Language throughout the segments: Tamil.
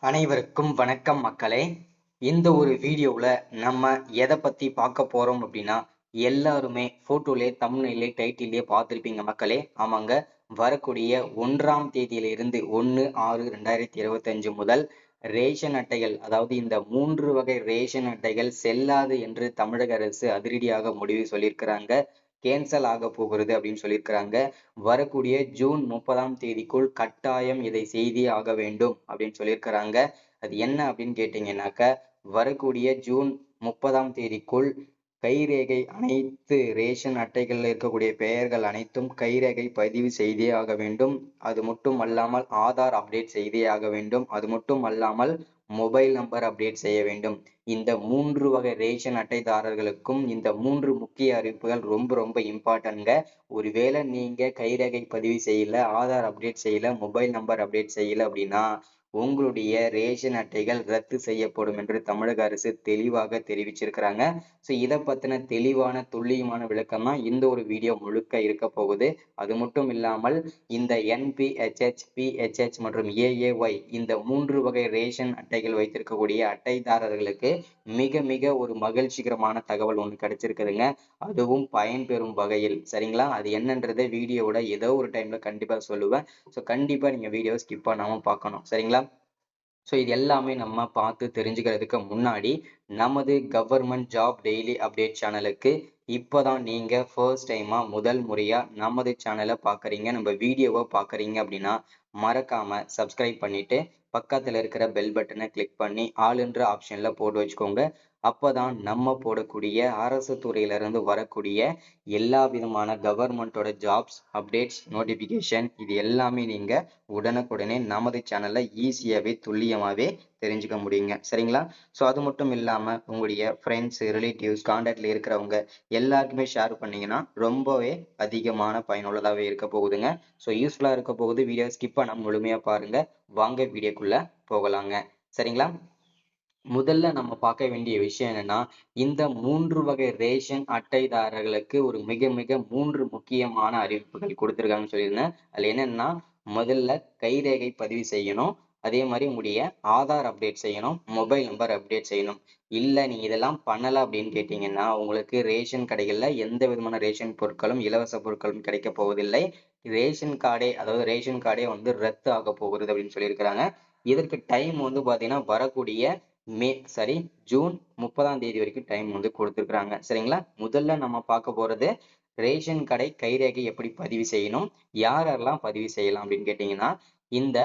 அனைவருக்கும் வணக்கம் மக்களே. இந்த ஒரு வீடியோவில் நம்ம எதை பற்றி பார்க்க போகிறோம் அப்படின்னா, எல்லாருமே ஃபோட்டோலே தம்ப்நெயிலே டைட்டிலே பார்த்துருப்பீங்க மக்களே. ஆமாங்க, வரக்கூடிய 1ஆம் தேதியிலிருந்து 1/6/2025 முதல் ரேஷன் அட்டைகள், அதாவது இந்த 3 வகை ரேஷன் அட்டைகள் செல்லாது என்று தமிழக அரசு அதிரடியாக முடிவு சொல்லியிருக்கிறாங்க. கேன்சல் ஆக போகிறது அப்படின்னு சொல்லியிருக்கிறாங்க. வரக்கூடிய ஜூன் 30ஆம் தேதிக்குள் கட்டாயம் இதை செய்தே ஆக வேண்டும் அப்படின்னு சொல்லியிருக்கிறாங்க. அது என்ன அப்படின்னு கேட்டீங்கன்னாக்க, வரக்கூடிய ஜூன் 30ஆம் தேதிக்குள் கைரேகை அனைத்து ரேஷன் அட்டைகளில் இருக்கக்கூடிய பெயர்கள் அனைத்தும் கைரேகை பதிவு செய்தே ஆக வேண்டும். அது மட்டும் அல்லாமல் ஆதார் அப்டேட் செய்தே ஆக வேண்டும். அது மட்டும் அல்லாமல் மொபைல் நம்பர் அப்டேட் செய்ய வேண்டும். இந்த 3 வகை ரேஷன் அட்டைதாரர்களுக்கும் இந்த 3 முக்கிய அறிவிப்புகள் ரொம்ப இம்பார்ட்டன்ட்ங்க. ஒருவேளை நீங்க கைரேகை பதிவு செய்யல, ஆதார் அப்டேட் செய்யல, மொபைல் நம்பர் அப்டேட் செய்யல அப்படின்னா உங்களுடைய ரேஷன் அட்டைகள் ரத்து செய்யப்படும் என்று தமிழக அரசு தெளிவாக தெரிவிச்சிருக்கிறாங்க. ஸோ இதை பத்தின தெளிவான துல்லியமான விளக்கம் தான் இந்த ஒரு வீடியோ முழுக்க இருக்க போகுது. அது மட்டும் இல்லாமல் இந்த NPHH, PHH மற்றும் AAY இந்த 3 வகை ரேஷன் அட்டைகள் வைத்திருக்கக்கூடிய அட்டைதாரர்களுக்கு மிக ஒரு மகிழ்ச்சிகரமான தகவல் ஒன்று கிடைச்சிருக்குதுங்க. அதுவும் பயன்பெறும் வகையில். சரிங்களா? அது என்னன்றதை வீடியோவோட ஏதோ ஒரு டைம்ல கண்டிப்பா சொல்லுவேன். ஸோ கண்டிப்பா நீங்க வீடியோ ஸ்கிப் பண்ணாம பார்க்கணும். சரிங்களா? ஸோ இது எல்லாமே நம்ம பார்த்து தெரிஞ்சுக்கிறதுக்கு முன்னாடி நமது கவர்மெண்ட் ஜாப் டெய்லி அப்டேட் சேனலுக்கு இப்போதான் நீங்க ஃபர்ஸ்ட் டைமா முதல் முறையா நமது சேனலை பார்க்குறீங்க, நம்ம வீடியோவை பார்க்குறீங்க அப்படின்னா மறக்காம சப்ஸ்கிரைப் பண்ணிட்டு பக்கத்துல இருக்கிற பெல் பட்டனை கிளிக் பண்ணி ஆளுன்ற ஆப்ஷன்ல போட்டு வச்சுக்கோங்க. அப்பதான் நம்ம போடக்கூடிய அரசு துறையில இருந்து வரக்கூடிய எல்லா விதமான கவர்மெண்டோட ஜாப்ஸ் அப்டேட்ஸ் நோட்டிபிகேஷன் இது எல்லாமே நீங்க உடனுக்குடனே நமது சேனல்ல ஈஸியாவே துல்லியமாவே தெரிஞ்சுக்க முடியுங்க. சரிங்களா? ஸோ அது மட்டும் இல்லாம உங்களுடைய ஃப்ரெண்ட்ஸ், ரிலேட்டிவ்ஸ், கான்டாக்ட்ல இருக்கிறவங்க எல்லாருக்குமே ஷேர் பண்ணீங்கன்னா ரொம்பவே அதிகமான பயனுள்ளதாவே இருக்க போகுதுங்க. ஸோ யூஸ்ஃபுல்லா இருக்க போகுது. வீடியோ ஸ்கிப் பண்ணாம முழுமையா பாருங்க. வாங்க வீடியோக்குள்ள போகலாங்க. சரிங்களா? முதல்ல நம்ம பார்க்க வேண்டிய விஷயம் என்னன்னா, இந்த 3 வகை ரேஷன் அட்டைதாரர்களுக்கு ஒரு மிக 3 முக்கியமான அறிவிப்புகள் கொடுத்திருக்காங்கன்னு சொல்லியிருந்தேன். அதுல என்னன்னா, முதல்ல கைரேகை பதிவு செய்யணும். அதே மாதிரி உங்களுடைய ஆதார் அப்டேட் செய்யணும், மொபைல் நம்பர் அப்டேட் செய்யணும். இல்ல நீங்க இதெல்லாம் பண்ணல அப்படின்னு கேட்டீங்கன்னா, உங்களுக்கு ரேஷன் கடைகள்ல எந்த விதமான ரேஷன் பொருட்களும், இலவச பொருட்களும் கிடைக்க போவதில்லை. ரேஷன் கார்டே, அதாவது ரேஷன் கார்டே வந்து ரத்து ஆக போகிறது அப்படின்னு சொல்லியிருக்கிறாங்க. இதற்கு டைம் வந்து பாத்தீங்கன்னா வரக்கூடிய ஜூன் 30ஆம் தேதி வரைக்கும் டைம் வந்து கொடுத்துருக்காங்க. சரிங்களா? முதல்ல நம்ம பார்க்க போறது ரேஷன் கடை கைரேகை எப்படி பதிவு செய்யணும், யாரெல்லாம் பதிவு செய்யலாம் அப்படின்னு கேட்டீங்கன்னா, இந்த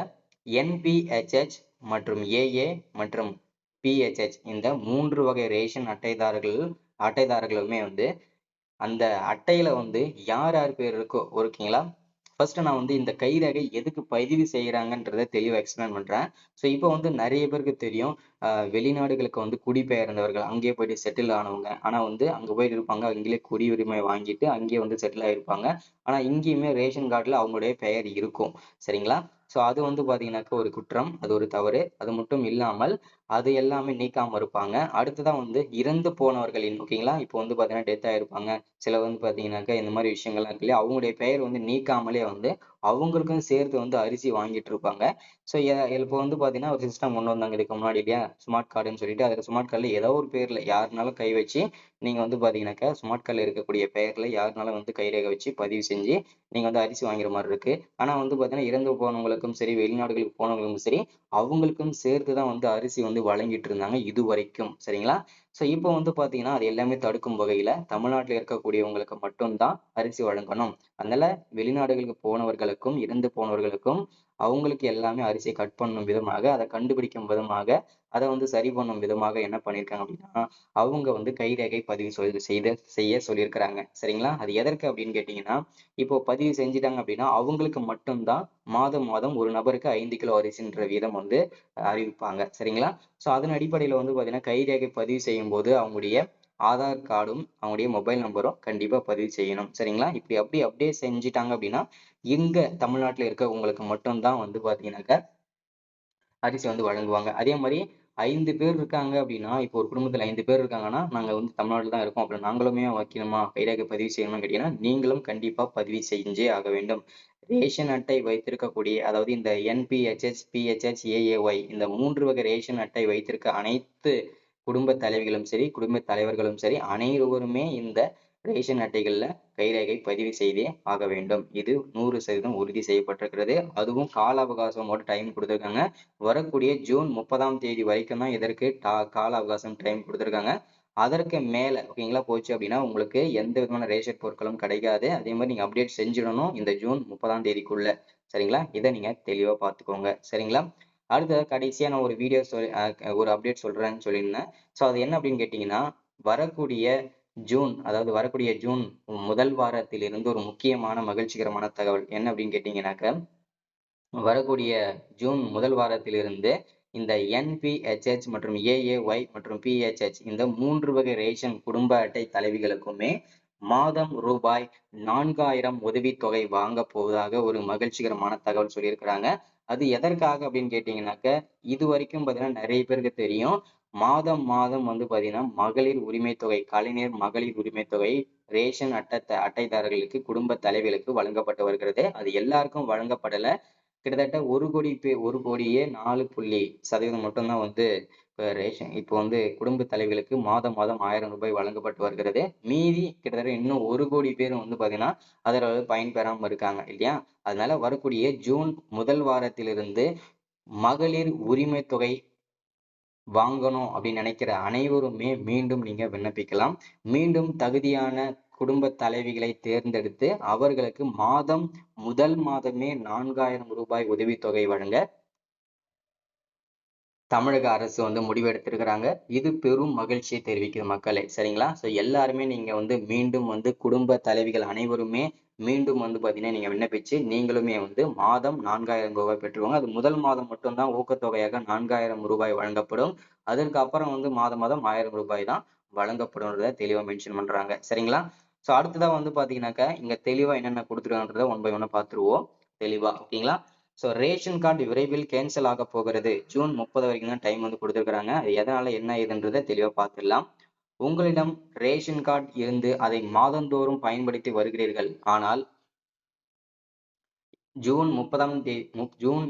NPHH மற்றும் AA மற்றும் PHH இந்த 3 வகை ரேஷன் அட்டைதாரர்களுமே வந்து அந்த அட்டையில வந்து யார் யார் பேர் இருக்கோ ஓகேங்களா. ஃபர்ஸ்ட் நான் வந்து இந்த கைரேகை எதுக்கு பதிவு செய்யறாங்கன்றத தெளிவா எக்ஸ்பிளைன் பண்றேன். ஸோ இப்போ வந்து நிறைய பேருக்கு தெரியும், வெளிநாடுகளுக்கு வந்து குடிபெயர்ந்தவர்கள் அங்கேயே போயிட்டு செட்டில் ஆனவங்க. ஆனா வந்து அங்க போயிட்டு இருப்பாங்க, அங்கேயே குடியுரிமை வாங்கிட்டு அங்கேயே வந்து செட்டில் ஆயிருப்பாங்க. ஆனா இங்கேயுமே ரேஷன் கார்டுல அவங்களுடைய பெயர் இருக்கும். சரிங்களா? ஸோ அது வந்து பாத்தீங்கன்னாக்க ஒரு குற்றம், அது ஒரு தவறு. அது மட்டும் இல்லாமல் அது எல்லாமே நீக்காம இருப்பாங்க. அடுத்ததான் வந்து இறந்து போனவர்களின் ஓகேங்களா. இப்போ வந்து பாத்தீங்கன்னா டெத் ஆயிருப்பாங்க. சில வந்து பாத்தீங்கன்னாக்கா இந்த மாதிரி விஷயங்கள்லாம் இருக்கு இல்லையா, அவங்களுடைய பெயர் வந்து நீக்காமலே வந்து அவங்களுக்கும் சேர்த்து வந்து அரிசி வாங்கிட்டு இருப்பாங்க. ஸோ இப்போ வந்து பாத்தீங்கன்னா ஒரு சிஸ்டம் கொண்டு வந்தாங்க இதுக்கு முன்னாடி இல்லையா, ஸ்மார்ட் கார்டுன்னு சொல்லிட்டு. அதுல ஸ்மார்ட் கார்டுல ஏதோ ஒரு பேர்ல யாருனாலும் கை வச்சு நீங்க வந்து பாத்தீங்கன்னாக்கா ஸ்மார்ட் கார்டுல இருக்கக்கூடிய பெயர்ல யாருனாலும் வந்து கைரேகை வச்சு பதிவு செஞ்சு நீங்க வந்து அரிசி வாங்குற மாதிரி இருக்கு. ஆனா வந்து பாத்தீங்கன்னா இறந்து போனவங்களுக்கும் சரி, வெளிநாடுகளுக்கு போனவங்களுக்கும் சரி, அவங்களுக்கும் சேர்த்து தான் வந்து அரிசி வந்து வழங்கிட்டு இருந்தாங்க இதுவரைக்கும். சரிங்களா? ஸோ இப்போ வந்து பாத்தீங்கன்னா அது எல்லாமே தடுக்கும் வகையில தமிழ்நாட்டுல இருக்கக்கூடியவங்களுக்கு மட்டும்தான் அரிசி வழங்கணும். அதனால வெளிநாடுகளுக்கு போனவர்களுக்கும், இறந்து போனவர்களுக்கும் அவங்களுக்கு எல்லாமே அரிசியை கட் பண்ணும் விதமாக, அதை கண்டுபிடிக்கும் விதமாக, அதை வந்து சரி பண்ணும் விதமாக என்ன பண்ணியிருக்காங்க அப்படின்னா, அவங்க வந்து கைரேகை பதிவு செய்ய சொல்லியிருக்கிறாங்க. சரிங்களா? அது எதற்கு அப்படின்னு கேட்டீங்கன்னா, இப்போ பதிவு செஞ்சுட்டாங்க அப்படின்னா அவங்களுக்கு மட்டும்தான் மாதம் ஒரு நபருக்கு 5 கிலோ அரிசின்ற வீதம் வந்து அறிவிப்பாங்க. சரிங்களா? ஸோ அதன் அடிப்படையில வந்து பாத்தீங்கன்னா கைரேகை பதிவு செய்யும்போது அவங்களுடைய ஆதார் கார்டும், அவங்களுடைய மொபைல் நம்பரும் கண்டிப்பா பதிவு செய்யணும். சரிங்களா? இப்படி அப்படியே செஞ்சுட்டாங்க அப்படின்னா, இங்க தமிழ்நாட்டுல இருக்கவங்களுக்கு மட்டும் தான் வந்து பாத்தீங்கன்னாக்க அரிசி வந்து வழங்குவாங்க. அதே மாதிரி 5 பேர் இருக்காங்க அப்படின்னா, இப்போ ஒரு குடும்பத்துல 5 பேர் இருக்காங்கன்னா, நாங்க வந்து தமிழ்நாட்டுல தான் இருக்கோம். அப்புறம் நாங்களுமே வைக்கணுமா? கைரேகை பதிவு செய்யணுமான்னு கேட்டீங்கன்னா, நீங்களும் கண்டிப்பா பதிவு செஞ்சே ஆக வேண்டும். ரேஷன் அட்டை வைத்திருக்கக்கூடிய அதாவது இந்த என்பிஹெச்எச், பிஹெச்ஹெச், ஏஏஒய் இந்த 3 வகை ரேஷன் அட்டை வைத்திருக்க அனைத்து குடும்ப தலைவிகளும் சரி, குடும்ப தலைவர்களும் சரி, அனைவருமே இந்த ரேஷன் அட்டைகள்ல கைரேகை பதிவு செய்தே ஆக வேண்டும். இது 100% உறுதி செய்யப்பட்டிருக்கிறது. அதுவும் கால அவகாசமோட டைம் குடுத்திருக்காங்க. வரக்கூடிய ஜூன் 30ஆம் தேதி வரைக்கும் தான் இதற்கு கால அவகாசம் டைம் குடுத்திருக்காங்க. அதற்கு மேல ஓகேங்களா போச்சு அப்படின்னா, உங்களுக்கு எந்த விதமான ரேஷன் பொருட்களும் கிடைக்காது. அதே மாரி நீங்க அப்டேட் செஞ்சிடணும் இந்த ஜூன் 30ஆம் தேதிக்குள்ள. சரிங்களா? இத நீங்க தெளிவா பார்த்துக்கோங்க. சரிங்களா? அடுத்ததா கடைசியா நான் ஒரு வீடியோ ஒரு அப்டேட் சொல்றேன்னு சொல்லியிருந்தேன். ஸோ அது என்ன அப்படின்னு கேட்டீங்கன்னா, வரக்கூடிய அதாவது வரக்கூடிய ஜூன் முதல் வாரத்திலிருந்து ஒரு முக்கியமான மகிழ்ச்சிகரமான தகவல். என்ன அப்படின்னு கேட்டீங்கன்னாக்க, வரக்கூடிய ஜூன் முதல் வாரத்திலிருந்து இந்த என்பிஹெச்ஹெச் மற்றும் ஏஏஒய் மற்றும் பிஹெச்ஹெச் இந்த 3 வகை ரேஷன் குடும்ப அட்டை தலைவிகளுக்குமே மாதம் ரூபாய் 4000 உதவித்தொகை வாங்க போவதாக ஒரு மகிழ்ச்சிகரமான தகவல் சொல்லியிருக்கிறாங்க. அது எதற்காக அப்படின்னு கேட்டீங்கன்னாக்க, இது வரைக்கும் பார்த்தீங்கன்னா நிறைய பேருக்கு தெரியும். மாதம் மாதம் வந்து பார்த்தீங்கன்னா மகளிர் உரிமை தொகை, கலைஞர் மகளிர் உரிமை தொகை ரேஷன் அட்டைதாரர்களுக்கு குடும்ப தலைவிகளுக்கு வழங்கப்பட்டு வருகிறது. அது எல்லாருக்கும் வழங்கப்படல. கிட்டத்தட்ட 1,04,00,000 மட்டும் தான் வந்து இப்போ வந்து குடும்ப தலைவிகளுக்கு மாதம் மாதம் ரூபாய் 1000 வழங்கப்பட்டு வருகிறது. மீதி கிட்டத்தட்ட இன்னும் 1,00,00,000 பேர் வந்து பாத்தீங்கன்னா அதில் பயன்பெறாம இருக்காங்க இல்லையா? அதனால வரக்கூடிய ஜூன் முதல் வாரத்திலிருந்து மகளிர் உரிமை தொகை வாங்கணும் அப்படின்னு நினைக்கிற அனைவருமே மீண்டும் நீங்க விண்ணப்பிக்கலாம். மீண்டும் தகுதியான குடும்ப தலைவிகளை தேர்ந்தெடுத்து அவர்களுக்கு முதல் மாதமே 4000 ரூபாய் உதவித்தொகை வழங்க தமிழக அரசு வந்து முடிவெடுத்திருக்கிறாங்க. இது பெரும் மகிழ்ச்சியை தெரிவிக்குது மக்களே. சரிங்களா? ஸோ எல்லாருமே நீங்க வந்து மீண்டும் வந்து குடும்ப தலைவிகள் அனைவருமே மீண்டும் வந்து பார்த்தீங்கன்னா, நீங்க விண்ணப்பிச்சு நீங்களுமே வந்து மாதம் 4000 ரூபாய் பெற்றுக்கோங்க. அது முதல் மாதம் மட்டும் தான் ஊக்கத்தொகையாக 4000 ரூபாய் வழங்கப்படும். அதற்கு அப்புறம் வந்து மாதம் மாதம் 1000 ரூபாய் தான் வழங்கப்படும்ன்றத தெளிவா மென்ஷன் பண்றாங்க. சரிங்களா? ஸோ அடுத்ததா வந்து பார்த்தீங்கன்னாக்கா, இங்க தெளிவா என்னென்ன குடுத்துருக்காங்கன்றத ஒன் பை ஒன்னா பார்த்துருவோம். தெளிவா. ஓகேங்களா? ஸோ ரேஷன் கார்டு விரைவில் கேன்சல் ஆக போகிறது. ஜூன் 30 வரைக்கும் தான் டைம் வந்து கொடுத்திருக்கிறாங்க. அது எதனால என்ன ஏதுன்றதை தெளிவா பார்த்துடலாம். உங்களிடம் ரேஷன் கார்டு இருந்து அதை மாதந்தோறும் பயன்படுத்தி வருகிறீர்கள். ஆனால் ஜூன் 30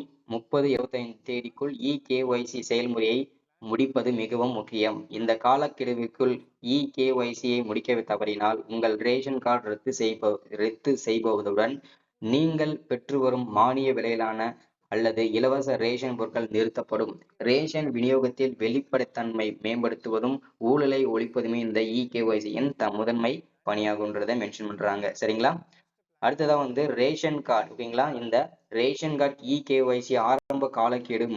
25 தேதிக்குள் இகேஒய்சி செயல்முறையை முடிப்பது மிகவும் முக்கியம். இந்த காலக்கெடுவிற்குள் இகேஒய்சியை முடிக்க தவறினால் உங்கள் ரேஷன் கார்டு ரத்து செய்பவதுடன் நீங்கள் பெற்று வரும் மானிய விலையிலான அல்லது இலவச ரேஷன் பொருட்கள் நிறுத்தப்படும். ரேஷன் விநியோகத்தில் வெளிப்படைத்தன்மை மேம்படுத்துவதும் ஊழலை ஒழிப்பதுமே இந்த இகேஒய்சியின் முதன்மை பணியாகுன்றதை மென்ஷன் பண்றாங்க. சரிங்களா? அடுத்ததா வந்து ரேஷன் கார்டு ஓகேங்களா? இந்த ரேஷன் கார்டு இகேஒய்சி ஆரம்ப காலக்கெடு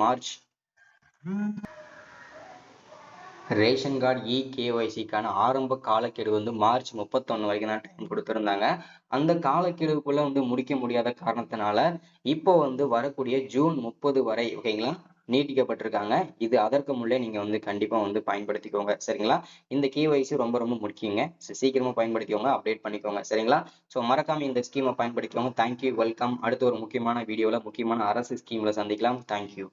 ரேஷன் கார்டு இகேஒய்சிக்கான ஆரம்ப காலக்கெடு வந்து மார்ச் 31 வரைக்கும் தான் டைம் கொடுத்திருந்தாங்க. அந்த காலக்கெடுவுக்குள்ள வந்து முடிக்க முடியாத காரணத்தினால இப்போ வந்து வரக்கூடிய ஜூன் 30 வரை ஓகேங்களா நீட்டிக்கப்பட்டிருக்காங்க. இது அதற்கு முன்னே நீங்க வந்து கண்டிப்பா வந்து பயன்படுத்திக்கோங்க. சரிங்களா? இந்த கேஒய்சி ரொம்ப ரொம்ப முக்கியங்க. சீக்கிரமா பயன்படுத்திக்கோங்க, அப்டேட் பண்ணிக்கோங்க. சரிங்களா? ஸோ மறக்காம இந்த ஸ்கீமை பயன்படுத்திக்கோங்க. Thank you, welcome. அடுத்த ஒரு முக்கியமான வீடியோல முக்கியமான அரசு ஸ்கீம்ல சந்திக்கலாம். தேங்க்யூ.